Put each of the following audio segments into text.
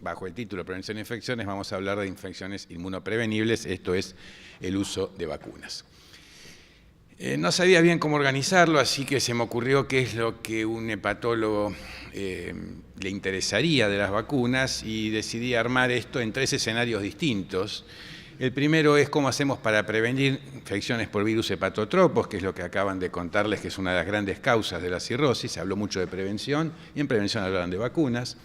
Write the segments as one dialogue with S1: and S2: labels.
S1: bajo el título Prevención de Infecciones, vamos a hablar de infecciones inmunoprevenibles, esto es el uso de vacunas. No sabía bien cómo organizarlo, así que se me ocurrió qué es lo que un hepatólogo le interesaría de las vacunas y decidí armar esto en 3 escenarios distintos. El primero es cómo hacemos para prevenir infecciones por virus hepatotropos, que es lo que acaban de contarles, que es una de las grandes causas de la cirrosis. Se habló mucho de prevención y en prevención hablaban de vacunas.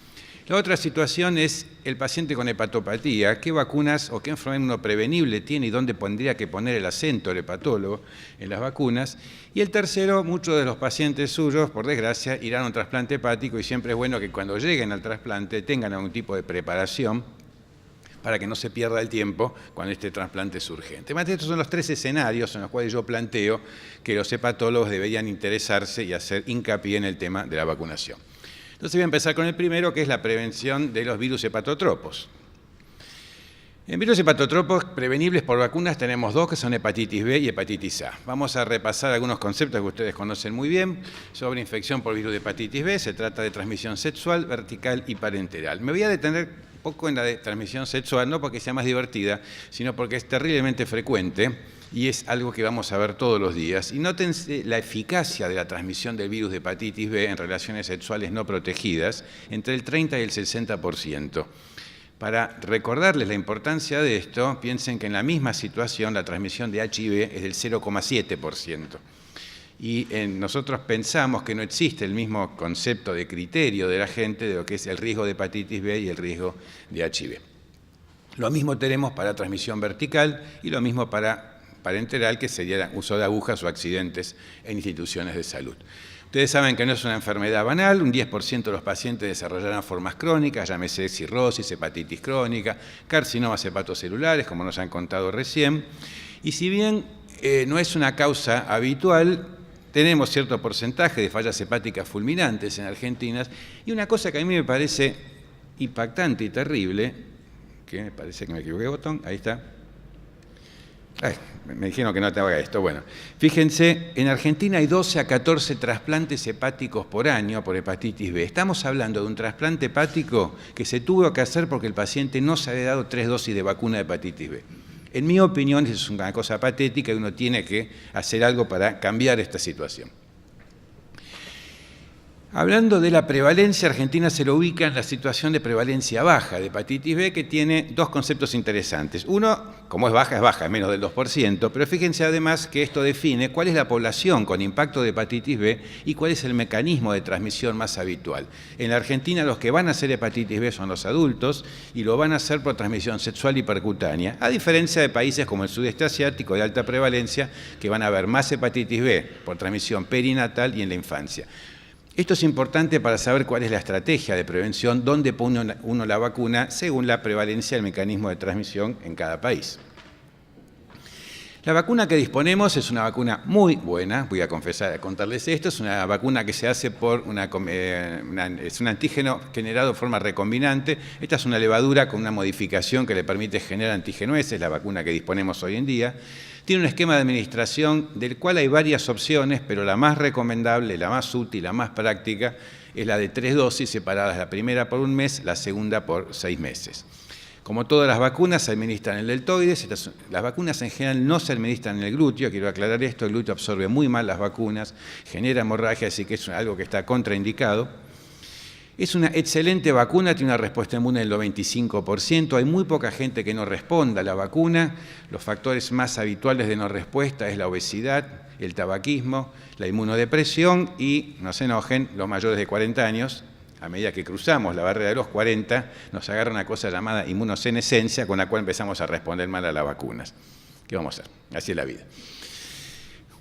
S1: La otra situación es el paciente con hepatopatía, qué vacunas o qué enfermedad inmunoprevenible tiene y dónde tendría que poner el acento el hepatólogo en las vacunas. Y el tercero, muchos de los pacientes suyos, por desgracia, irán a un trasplante hepático y siempre es bueno que cuando lleguen al trasplante tengan algún tipo de preparación para que no se pierda el tiempo cuando este trasplante es urgente. Estos son los 3 escenarios en los cuales yo planteo que los hepatólogos deberían interesarse y hacer hincapié en el tema de la vacunación. Entonces voy a empezar con el primero, que es la prevención de los virus hepatotropos. En virus hepatotropos prevenibles por vacunas tenemos 2, que son hepatitis B y hepatitis A. Vamos a repasar algunos conceptos que ustedes conocen muy bien sobre infección por virus de hepatitis B. Se trata de transmisión sexual, vertical y parenteral. Me voy a detener un poco en la de transmisión sexual, no porque sea más divertida, sino porque es terriblemente frecuente y es algo que vamos a ver todos los días. Y nótense la eficacia de la transmisión del virus de hepatitis B en relaciones sexuales no protegidas, entre el 30 y el 60%. Para recordarles la importancia de esto, piensen que en la misma situación la transmisión de HIV es del 0,7%. Y nosotros pensamos que no existe el mismo concepto de criterio de la gente de lo que es el riesgo de hepatitis B y el riesgo de HIV. Lo mismo tenemos para transmisión vertical y lo mismo para parenteral, que sería el uso de agujas o accidentes en instituciones de salud. Ustedes saben que no es una enfermedad banal, un 10% de los pacientes desarrollarán formas crónicas, llámese cirrosis, hepatitis crónica, carcinomas hepatocelulares, como nos han contado recién. Y si bien no es una causa habitual, tenemos cierto porcentaje de fallas hepáticas fulminantes en Argentina. Y una cosa que a mí me parece impactante y terrible, que me parece que me equivoqué de botón, ahí está. Me dijeron que no te haga esto. Bueno, fíjense, en Argentina hay 12 a 14 trasplantes hepáticos por año por hepatitis B. Estamos hablando de un trasplante hepático que se tuvo que hacer porque el paciente no se había dado 3 dosis de vacuna de hepatitis B. En mi opinión, es una cosa patética y uno tiene que hacer algo para cambiar esta situación. Hablando de la prevalencia, Argentina se lo ubica en la situación de prevalencia baja de hepatitis B, que tiene 2 conceptos interesantes. Uno, como es baja, es menos del 2%, pero fíjense además que esto define cuál es la población con impacto de hepatitis B y cuál es el mecanismo de transmisión más habitual. En la Argentina los que van a hacer hepatitis B son los adultos y lo van a hacer por transmisión sexual y percutánea, a diferencia de países como el sudeste asiático de alta prevalencia, que van a haber más hepatitis B por transmisión perinatal y en la infancia. Esto es importante para saber cuál es la estrategia de prevención, dónde pone uno la vacuna según la prevalencia del mecanismo de transmisión en cada país. La vacuna que disponemos es una vacuna muy buena, voy a contarles esto, es una vacuna que se hace por es un antígeno generado de forma recombinante. Esta es una levadura con una modificación que le permite generar antígeno S, es la vacuna que disponemos hoy en día. Tiene un esquema de administración del cual hay varias opciones, pero la más recomendable, la más útil, la más práctica, es la de 3 dosis separadas, la primera por 1 mes, la segunda por 6 meses. Como todas las vacunas, se administran en el deltoides. Las vacunas en general no se administran en el glúteo, quiero aclarar esto, el glúteo absorbe muy mal las vacunas, genera hemorragia, así que es algo que está contraindicado. Es una excelente vacuna, tiene una respuesta inmune del 95%, hay muy poca gente que no responda a la vacuna. Los factores más habituales de no respuesta es la obesidad, el tabaquismo, la inmunodepresión y, no se enojen, los mayores de 40 años, a medida que cruzamos la barrera de los 40, nos agarra una cosa llamada inmunosenescencia con la cual empezamos a responder mal a las vacunas. ¿Qué vamos a hacer? Así es la vida.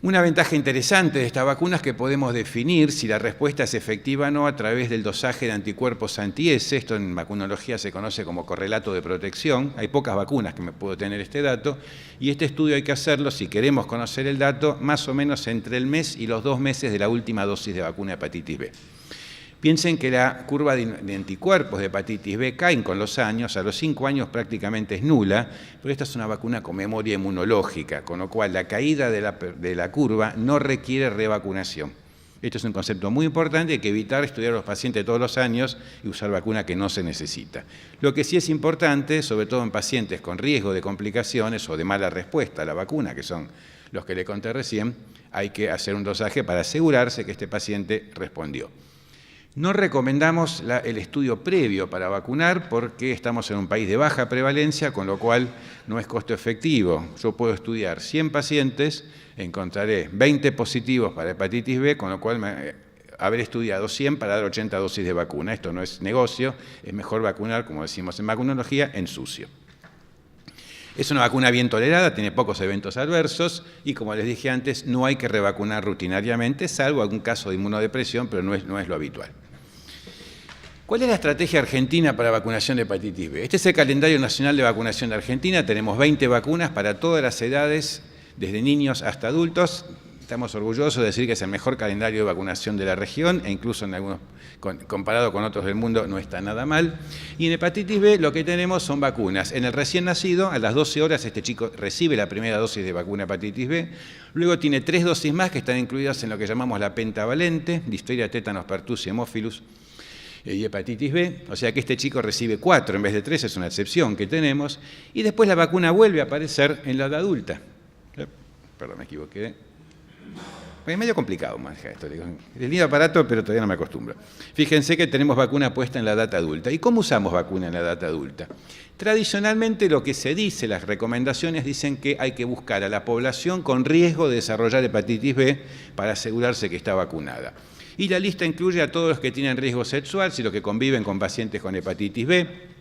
S1: Una ventaja interesante de estas vacunas es que podemos definir si la respuesta es efectiva o no a través del dosaje de anticuerpos anti-S. Esto en vacunología se conoce como correlato de protección. Hay pocas vacunas que me puedo tener este dato y este estudio hay que hacerlo, si queremos conocer el dato, más o menos entre el mes y los 2 meses de la última dosis de vacuna de hepatitis B. Piensen que la curva de anticuerpos de hepatitis B caen con los años, a los 5 años prácticamente es nula, pero esta es una vacuna con memoria inmunológica, con lo cual la caída de la curva no requiere revacunación. Esto es un concepto muy importante, hay que evitar estudiar a los pacientes todos los años y usar vacuna que no se necesita. Lo que sí es importante, sobre todo en pacientes con riesgo de complicaciones o de mala respuesta a la vacuna, que son los que le conté recién, hay que hacer un dosaje para asegurarse que este paciente respondió. No recomendamos el estudio previo para vacunar porque estamos en un país de baja prevalencia, con lo cual no es costo efectivo. Yo puedo estudiar 100 pacientes, encontraré 20 positivos para hepatitis B, con lo cual habré estudiado 100 para dar 80 dosis de vacuna. Esto no es negocio, es mejor vacunar, como decimos en vacunología, en sucio. Es una vacuna bien tolerada, tiene pocos eventos adversos y, como les dije antes, no hay que revacunar rutinariamente, salvo algún caso de inmunodepresión, pero no es lo habitual. ¿Cuál es la estrategia argentina para vacunación de hepatitis B? Este es el calendario nacional de vacunación de Argentina. Tenemos 20 vacunas para todas las edades, desde niños hasta adultos. Estamos orgullosos de decir que es el mejor calendario de vacunación de la región e incluso en algunos, comparado con otros del mundo, no está nada mal. Y en hepatitis B lo que tenemos son vacunas. En el recién nacido, a las 12 horas, este chico recibe la primera dosis de vacuna hepatitis B. Luego tiene 3 dosis más que están incluidas en lo que llamamos la pentavalente, difteria, tétanos, pertussis, hemófilus y hepatitis B, o sea que este chico recibe 4 en vez de 3, es una excepción que tenemos, y después la vacuna vuelve a aparecer en la edad adulta. Perdón, me equivoqué. Es medio complicado manejar esto. Es lindo aparato, pero todavía no me acostumbro. Fíjense que tenemos vacuna puesta en la edad adulta. ¿Y cómo usamos vacuna en la edad adulta? Tradicionalmente lo que se dice, las recomendaciones dicen que hay que buscar a la población con riesgo de desarrollar hepatitis B para asegurarse que está vacunada. Y la lista incluye a todos los que tienen riesgo sexual, si los que conviven con pacientes con hepatitis B,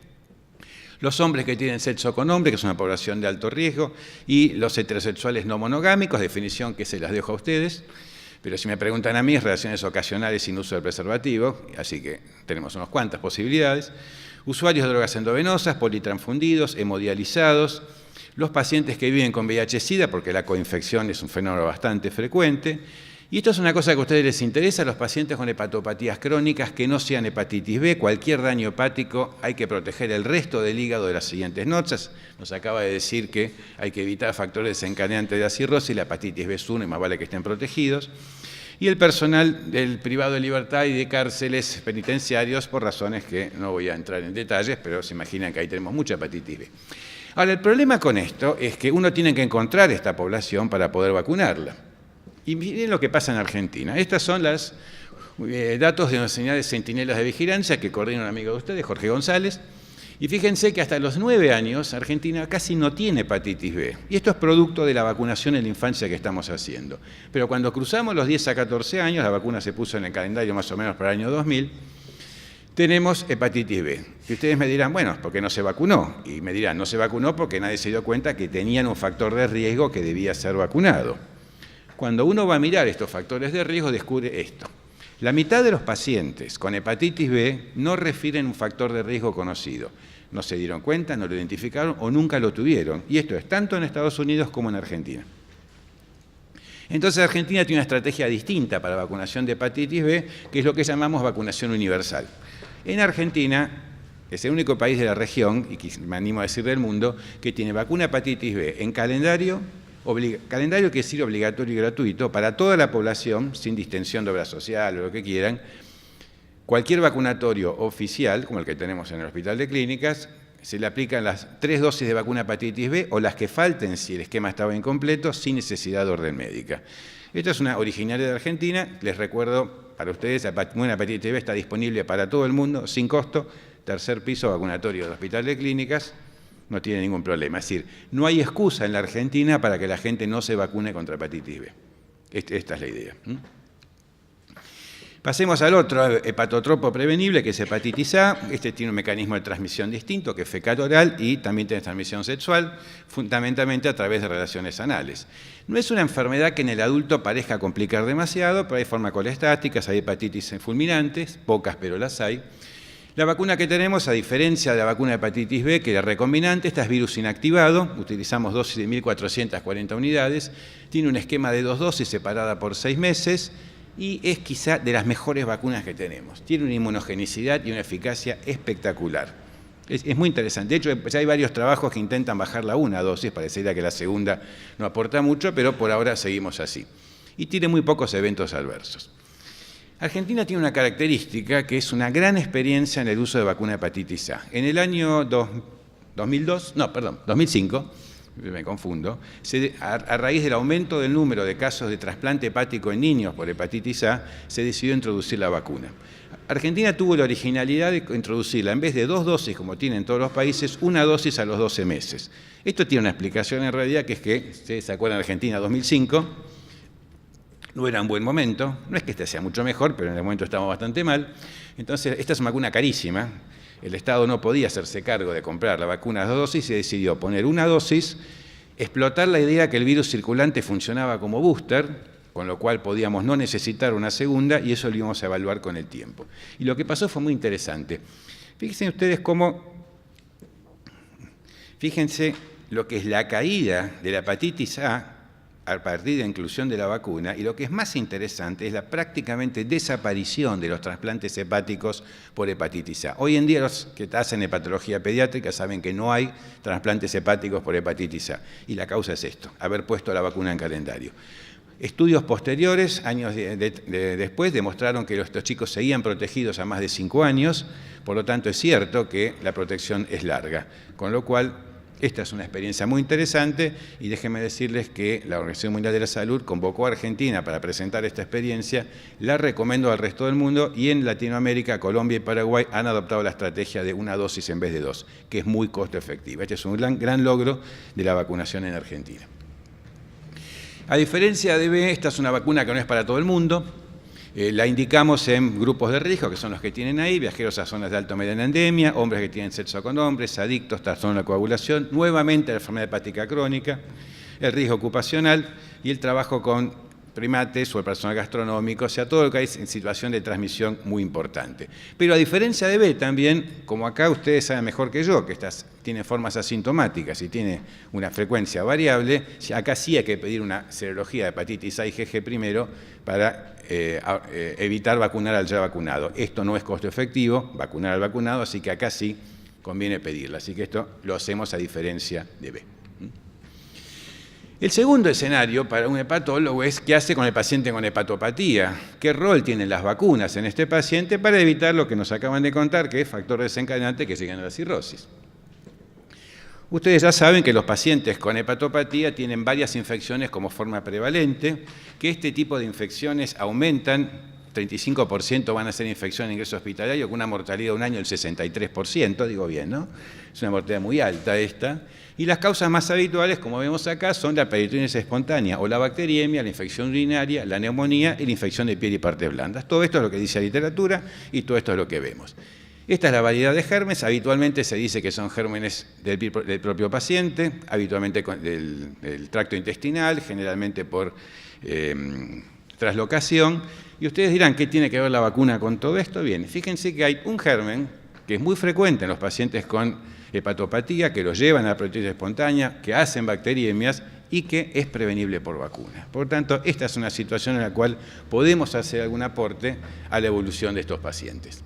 S1: los hombres que tienen sexo con hombres, que es una población de alto riesgo, y los heterosexuales no monogámicos, definición que se las dejo a ustedes, pero si me preguntan a mí, relaciones ocasionales sin uso de preservativo, así que tenemos unas cuantas posibilidades, usuarios de drogas endovenosas, politransfundidos, hemodializados, los pacientes que viven con VIH-Sida, porque la coinfección es un fenómeno bastante frecuente. Y esto es una cosa que a ustedes les interesa, los pacientes con hepatopatías crónicas que no sean hepatitis B, cualquier daño hepático, hay que proteger el resto del hígado de las siguientes noches. Nos acaba de decir que hay que evitar factores desencadenantes de la cirrosis, la hepatitis B es uno y más vale que estén protegidos. Y el personal del privado de libertad y de cárceles penitenciarios, por razones que no voy a entrar en detalles, pero se imaginan que ahí tenemos mucha hepatitis B. Ahora, el problema con esto es que uno tiene que encontrar esta población para poder vacunarla. Y miren lo que pasa en Argentina. Estas son los datos de las unidades centinelas de vigilancia que coordina un amigo de ustedes, Jorge González. Y fíjense que hasta los 9 años Argentina casi no tiene hepatitis B. Y esto es producto de la vacunación en la infancia que estamos haciendo. Pero cuando cruzamos los 10 a 14 años, la vacuna se puso en el calendario más o menos para el año 2000, tenemos hepatitis B. Y ustedes me dirán, bueno, ¿por qué no se vacunó? Y me dirán, no se vacunó porque nadie se dio cuenta que tenían un factor de riesgo que debía ser vacunado. Cuando uno va a mirar estos factores de riesgo, descubre esto. La mitad de los pacientes con hepatitis B no refieren un factor de riesgo conocido. No se dieron cuenta, no lo identificaron o nunca lo tuvieron. Y esto es tanto en Estados Unidos como en Argentina. Entonces Argentina tiene una estrategia distinta para vacunación de hepatitis B, que es lo que llamamos vacunación universal. En Argentina es el único país de la región, y me animo a decir del mundo, que tiene vacuna hepatitis B en calendario quiere decir obligatorio y gratuito para toda la población, sin distensión de obra social o lo que quieran. Cualquier vacunatorio oficial, como el que tenemos en el Hospital de Clínicas, se le aplican las 3 dosis de vacuna hepatitis B o las que falten si el esquema estaba incompleto, sin necesidad de orden médica. Esta es una originaria de Argentina. Les recuerdo para ustedes, la vacuna hepatitis B está disponible para todo el mundo, sin costo, 3er piso vacunatorio del Hospital de Clínicas. No tiene ningún problema. Es decir, no hay excusa en la Argentina para que la gente no se vacune contra hepatitis B. Esta es la idea. Pasemos al otro hepatotropo prevenible, que es hepatitis A. Este tiene un mecanismo de transmisión distinto, que es fecal oral, y también tiene transmisión sexual, fundamentalmente a través de relaciones anales. No es una enfermedad que en el adulto parezca complicar demasiado, pero hay farmacolestáticas, hay hepatitis fulminantes, pocas pero las hay. La vacuna que tenemos, a diferencia de la vacuna de hepatitis B, que era recombinante, esta es virus inactivado, utilizamos dosis de 1.440 unidades, tiene un esquema de 2 dosis separada por 6 meses y es quizá de las mejores vacunas que tenemos. Tiene una inmunogenicidad y una eficacia espectacular. Es muy interesante. De hecho, ya hay varios trabajos que intentan bajarla a 1 dosis, parecería que la segunda no aporta mucho, pero por ahora seguimos así. Y tiene muy pocos eventos adversos. Argentina tiene una característica que es una gran experiencia en el uso de vacuna de hepatitis A. En el año 2005, me confundo, a raíz del aumento del número de casos de trasplante hepático en niños por hepatitis A, se decidió introducir la vacuna. Argentina tuvo la originalidad de introducirla, en vez de 2 dosis, como tienen todos los países, 1 dosis a los 12 meses. Esto tiene una explicación en realidad, que es que, ustedes se acuerdan, Argentina 2005, no era un buen momento, no es que este sea mucho mejor, pero en el momento estamos bastante mal. Entonces, esta es una vacuna carísima, el Estado no podía hacerse cargo de comprar la vacuna a 2 dosis y decidió poner 1 dosis, explotar la idea que el virus circulante funcionaba como booster, con lo cual podíamos no necesitar una segunda, y eso lo íbamos a evaluar con el tiempo. Y lo que pasó fue muy interesante. Fíjense ustedes fíjense lo que es la caída de la hepatitis A partir de la inclusión de la vacuna, y lo que es más interesante es la prácticamente desaparición de los trasplantes hepáticos por hepatitis A. Hoy en día los que hacen hepatología pediátrica saben que no hay trasplantes hepáticos por hepatitis A, y la causa es esto, haber puesto la vacuna en calendario. Estudios posteriores, años después, demostraron que estos chicos seguían protegidos a más de 5 años, por lo tanto es cierto que la protección es larga, con lo cual esta es una experiencia muy interesante, y déjenme decirles que la Organización Mundial de la Salud convocó a Argentina para presentar esta experiencia, la recomendó al resto del mundo, y en Latinoamérica, Colombia y Paraguay han adoptado la estrategia de 1 dosis en vez de 2, que es muy costo efectiva. Este es un gran logro de la vacunación en Argentina. A diferencia de B, esta es una vacuna que no es para todo el mundo. La indicamos en grupos de riesgo, que son los que tienen ahí, viajeros a zonas de alto o mediana endemia, hombres que tienen sexo con hombres, adictos, trastorno de la coagulación, nuevamente la enfermedad hepática crónica, el riesgo ocupacional y el trabajo con primates o el personal gastronómico, o sea, todo lo que hay en situación de transmisión muy importante. Pero a diferencia de B también, como acá ustedes saben mejor que yo, que tiene formas asintomáticas y tiene una frecuencia variable, acá sí hay que pedir una serología de hepatitis A y IgG primero para evitar vacunar al ya vacunado. Esto no es costo efectivo, vacunar al vacunado, así que acá sí conviene pedirla. Así que esto lo hacemos a diferencia de B. El segundo escenario para un hepatólogo es qué hace con el paciente con hepatopatía, qué rol tienen las vacunas en este paciente para evitar lo que nos acaban de contar, que es factor desencadenante que llegan a la cirrosis. Ustedes ya saben que los pacientes con hepatopatía tienen varias infecciones como forma prevalente, que este tipo de infecciones aumentan, 35% van a ser infección en ingreso hospitalario, con una mortalidad de un año del 63%, digo bien, ¿no? Es una mortalidad muy alta esta. Y las causas más habituales, como vemos acá, son la peritonitis espontánea o la bacteriemia, la infección urinaria, la neumonía y la infección de piel y partes blandas. Todo esto es lo que dice la literatura y todo esto es lo que vemos. Esta es la variedad de gérmenes. Habitualmente se dice que son gérmenes del propio paciente, habitualmente del tracto intestinal, generalmente por traslocación. Y ustedes dirán, ¿qué tiene que ver la vacuna con todo esto? Bien, fíjense que hay un germen que es muy frecuente en los pacientes con hepatopatía, que los llevan a la peritonitis espontánea, que hacen bacteriemias y que es prevenible por vacuna. Por tanto, esta es una situación en la cual podemos hacer algún aporte a la evolución de estos pacientes.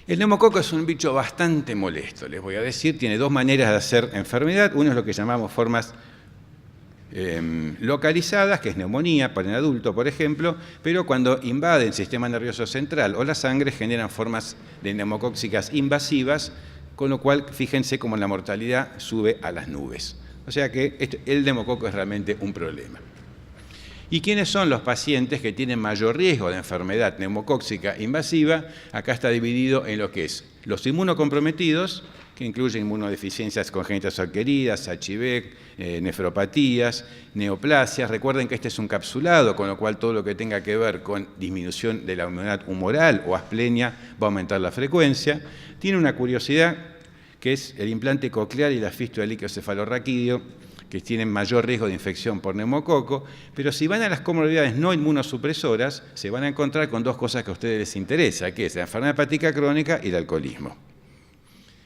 S1: El neumococo es un bicho bastante molesto, les voy a decir. Tiene 2 maneras de hacer enfermedad. Uno es lo que llamamos formas localizadas, que es neumonía para el adulto, por ejemplo, pero cuando invaden el sistema nervioso central o la sangre generan formas de neumocóxicas invasivas, con lo cual fíjense cómo la mortalidad sube a las nubes. O sea que el neumococo es realmente un problema. ¿Y quiénes son los pacientes que tienen mayor riesgo de enfermedad neumocóxica invasiva? Acá está dividido en lo que es los inmunocomprometidos, que incluyen inmunodeficiencias congénitas o adquiridas, HIV, nefropatías, neoplasias. Recuerden que este es un capsulado, con lo cual todo lo que tenga que ver con disminución de la inmunidad humoral o asplenia va a aumentar la frecuencia. Tiene una curiosidad, que es el implante coclear y la fístula del líquido cefalorraquídeo, que tienen mayor riesgo de infección por neumococo, pero si van a las comorbilidades no inmunosupresoras, se van a encontrar con 2 cosas que a ustedes les interesa, que es la enfermedad hepática crónica y el alcoholismo.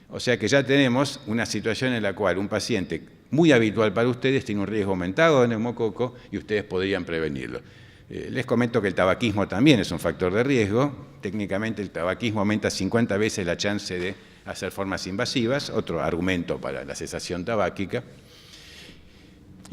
S1: O sea que ya tenemos una situación en la cual un paciente muy habitual para ustedes tiene un riesgo aumentado de neumococo y ustedes podrían prevenirlo. Les comento que el tabaquismo también es un factor de riesgo. Técnicamente el tabaquismo aumenta 50 veces la chance de hacer formas invasivas, otro argumento para la cesación tabáquica.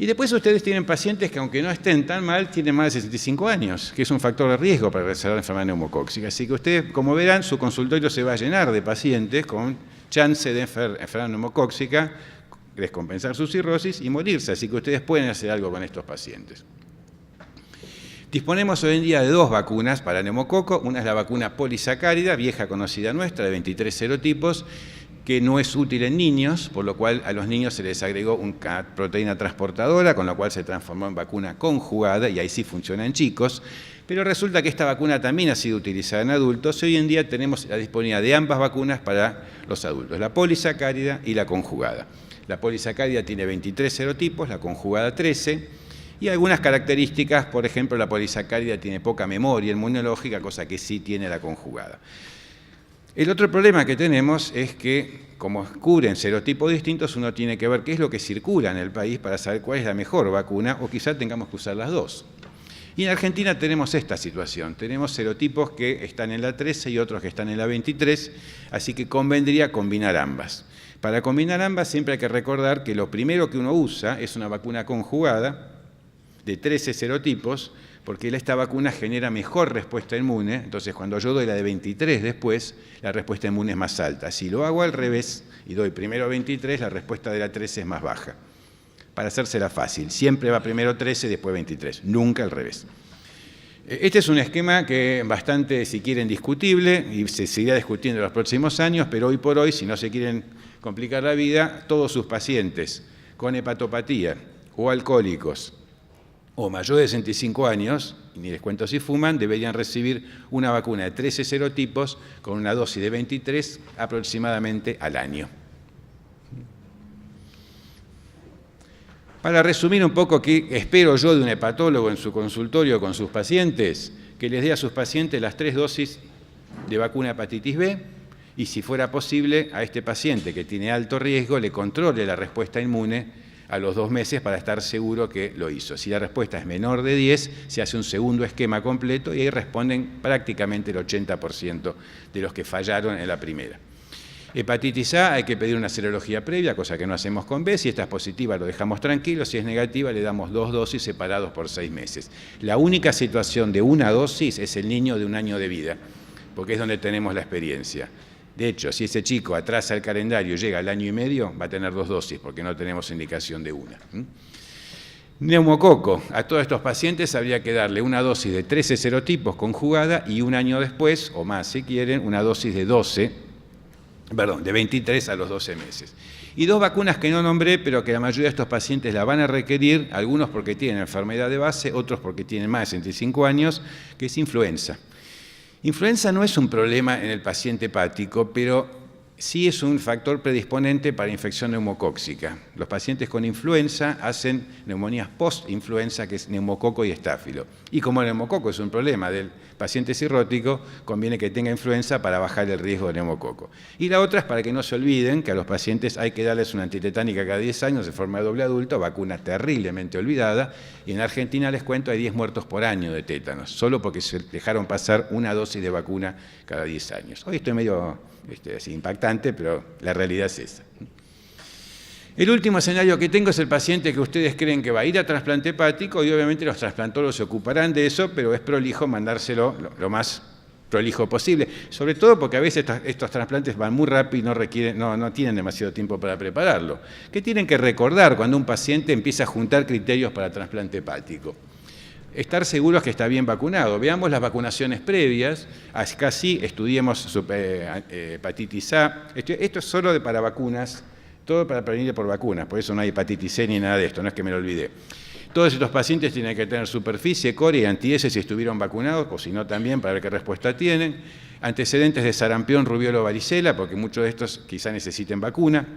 S1: Y después ustedes tienen pacientes que, aunque no estén tan mal, tienen más de 65 años, que es un factor de riesgo para desarrollar la enfermedad neumocóxica. Así que ustedes, como verán, su consultorio se va a llenar de pacientes con chance de enfermedad neumocóxica, descompensar su cirrosis y morirse. Así que ustedes pueden hacer algo con estos pacientes. Disponemos hoy en día de 2 vacunas para neumococo. Una es la vacuna polisacárida, vieja conocida nuestra, de 23 serotipos, que no es útil en niños, por lo cual a los niños se les agregó una proteína transportadora, con lo cual se transformó en vacuna conjugada, y ahí sí funciona en chicos. Pero resulta que esta vacuna también ha sido utilizada en adultos, y hoy en día tenemos la disponibilidad de ambas vacunas para los adultos, la polisacárida y la conjugada. La polisacárida tiene 23 serotipos, la conjugada 13, y algunas características, por ejemplo, la polisacárida tiene poca memoria inmunológica, cosa que sí tiene la conjugada. El otro problema que tenemos es que, como cubren serotipos distintos, uno tiene que ver qué es lo que circula en el país para saber cuál es la mejor vacuna, o quizá tengamos que usar las dos. Y en Argentina tenemos esta situación, tenemos serotipos que están en la 13 y otros que están en la 23, así que convendría combinar ambas. Para combinar ambas siempre hay que recordar que lo primero que uno usa es una vacuna conjugada de 13 serotipos, porque esta vacuna genera mejor respuesta inmune, entonces cuando yo doy la de 23 después, la respuesta inmune es más alta. Si lo hago al revés y doy primero 23, la respuesta de la 13 es más baja. Para hacérsela fácil, siempre va primero 13 y después 23, nunca al revés. Este es un esquema que bastante, si quieren, discutible y se seguirá discutiendo en los próximos años, pero hoy por hoy, si no se quieren complicar la vida, todos sus pacientes con hepatopatía o alcohólicos o mayores de 65 años, y ni les cuento si fuman, deberían recibir una vacuna de 13 serotipos con una dosis de 23 aproximadamente al año. Para resumir un poco qué espero yo de un hepatólogo en su consultorio con sus pacientes, que les dé a sus pacientes las 3 dosis de vacuna hepatitis B y, si fuera posible, a este paciente que tiene alto riesgo le controle la respuesta inmune a los 2 meses para estar seguro que lo hizo. Si la respuesta es menor de 10, se hace un segundo esquema completo y ahí responden prácticamente el 80% de los que fallaron en la primera. Hepatitis A hay que pedir una serología previa, cosa que no hacemos con B. Si esta es positiva lo dejamos tranquilo, si es negativa le damos 2 dosis separados por 6 meses. La única situación de una dosis es el niño de 1 año de vida, porque es donde tenemos la experiencia. De hecho, si ese chico atrasa el calendario y llega al 1 año y medio, va a tener 2 dosis, porque no tenemos indicación de una. Neumococo. A todos estos pacientes habría que darle una dosis de 13 serotipos conjugada y 1 año después, o más si quieren, una dosis de 23 a los 12 meses. Y 2 vacunas que no nombré, pero que la mayoría de estos pacientes la van a requerir, algunos porque tienen enfermedad de base, otros porque tienen más de 65 años, que es influenza. Influenza no es un problema en el paciente hepático, pero sí es un factor predisponente para infección neumocóxica. Los pacientes con influenza hacen neumonías post-influenza, que es neumococo y estáfilo. Y como el neumococo es un problema del paciente cirrótico, conviene que tenga influenza para bajar el riesgo de neumococo. Y la otra es para que no se olviden que a los pacientes hay que darles una antitetánica cada 10 años de forma de doble adulto, vacuna terriblemente olvidada, y en Argentina, les cuento, hay 10 muertos por año de tétanos, solo porque se dejaron pasar una dosis de vacuna cada 10 años. Hoy estoy medio así, impactante, pero la realidad es esa. El último escenario que tengo es el paciente que ustedes creen que va a ir a trasplante hepático, y obviamente los trasplantólogos se ocuparán de eso, pero es prolijo mandárselo lo más prolijo posible, sobre todo porque a veces estos trasplantes van muy rápido y no tienen demasiado tiempo para prepararlo. ¿Qué tienen que recordar cuando un paciente empieza a juntar criterios para trasplante hepático? Estar seguros que está bien vacunado. Veamos las vacunaciones previas, acá sí estudiemos hepatitis A. Esto es solo para vacunas, todo para prevenir por vacunas, por eso no hay hepatitis C ni nada de esto, no es que me lo olvidé. Todos estos pacientes tienen que tener superficie, core y anti-S si estuvieron vacunados, o si no también, para ver qué respuesta tienen. Antecedentes de sarampión, rubiola o varicela, porque muchos de estos quizá necesiten vacuna.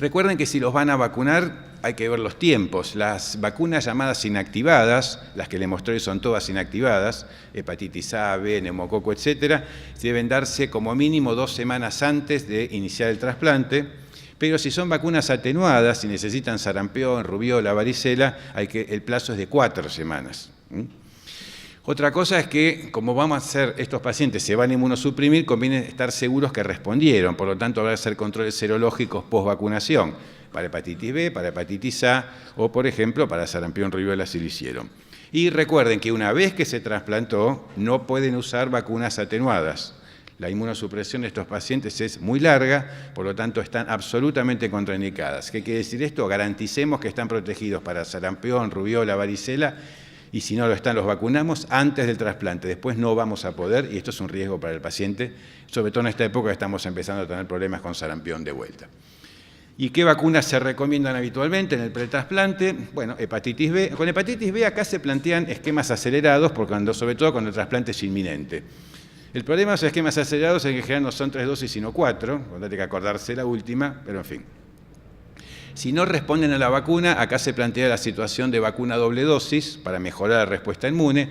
S1: Recuerden que si los van a vacunar hay que ver los tiempos. Las vacunas llamadas inactivadas, las que les mostré son todas inactivadas, hepatitis A, B, neumococo, etcétera, deben darse como mínimo 2 semanas antes de iniciar el trasplante. Pero si son vacunas atenuadas, si necesitan sarampión, rubiola, varicela, el plazo es de 4 semanas. Otra cosa es que, como vamos a hacer, estos pacientes se van a inmunosuprimir, conviene estar seguros que respondieron, por lo tanto habrá que hacer controles serológicos post-vacunación, para hepatitis B, para hepatitis A, o por ejemplo para sarampión, rubiola si lo hicieron. Y recuerden que una vez que se trasplantó, no pueden usar vacunas atenuadas. La inmunosupresión de estos pacientes es muy larga, por lo tanto están absolutamente contraindicadas. ¿Qué quiere decir esto? Garanticemos que están protegidos para sarampión, rubiola, varicela, y si no lo están, los vacunamos antes del trasplante. Después no vamos a poder, y esto es un riesgo para el paciente, sobre todo en esta época que estamos empezando a tener problemas con sarampión de vuelta. ¿Y qué vacunas se recomiendan habitualmente en el pretrasplante? Bueno, hepatitis B. Con hepatitis B acá se plantean esquemas acelerados, sobre todo cuando el trasplante es inminente. El problema de los esquemas acelerados es que en general no son 3 dosis sino 4, cuando hay que acordarse la última, pero en fin. Si no responden a la vacuna, acá se plantea la situación de vacuna doble dosis para mejorar la respuesta inmune.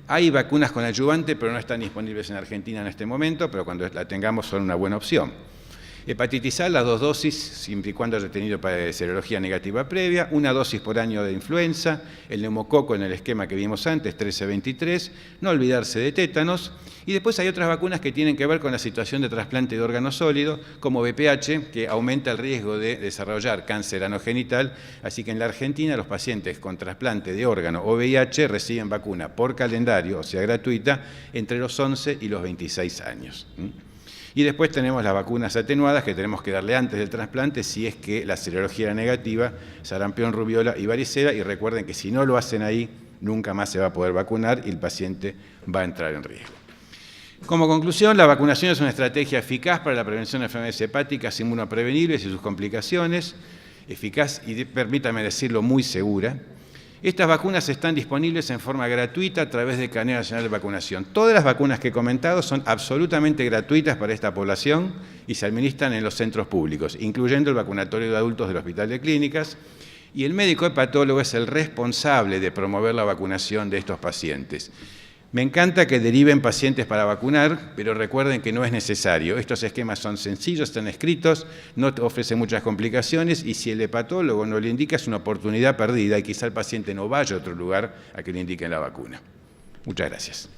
S1: Hay vacunas con adyuvante, pero no están disponibles en Argentina en este momento, pero cuando la tengamos son una buena opción. Hepatitis A, las 2 dosis, siempre y cuando haya tenido serología negativa previa, 1 dosis por año de influenza, el neumococo en el esquema que vimos antes, 13-23, no olvidarse de tétanos, y después hay otras vacunas que tienen que ver con la situación de trasplante de órgano sólido, como VPH, que aumenta el riesgo de desarrollar cáncer anogenital, así que en la Argentina los pacientes con trasplante de órgano o VIH reciben vacuna por calendario, o sea gratuita, entre los 11 y los 26 años. Y después tenemos las vacunas atenuadas que tenemos que darle antes del trasplante si es que la serología era negativa, sarampión, rubiola y varicela, y recuerden que si no lo hacen ahí, nunca más se va a poder vacunar y el paciente va a entrar en riesgo. Como conclusión, la vacunación es una estrategia eficaz para la prevención de enfermedades hepáticas inmunoprevenibles y sus complicaciones, eficaz y, permítame decirlo, muy segura. Estas vacunas están disponibles en forma gratuita a través del Cadernero Nacional de Vacunación. Todas las vacunas que he comentado son absolutamente gratuitas para esta población y se administran en los centros públicos, incluyendo el vacunatorio de adultos del Hospital de Clínicas, y el médico hepatólogo es el responsable de promover la vacunación de estos pacientes. Me encanta que deriven pacientes para vacunar, pero recuerden que no es necesario. Estos esquemas son sencillos, están escritos, no ofrecen muchas complicaciones y si el hepatólogo no le indica es una oportunidad perdida y quizá el paciente no vaya a otro lugar a que le indiquen la vacuna. Muchas gracias.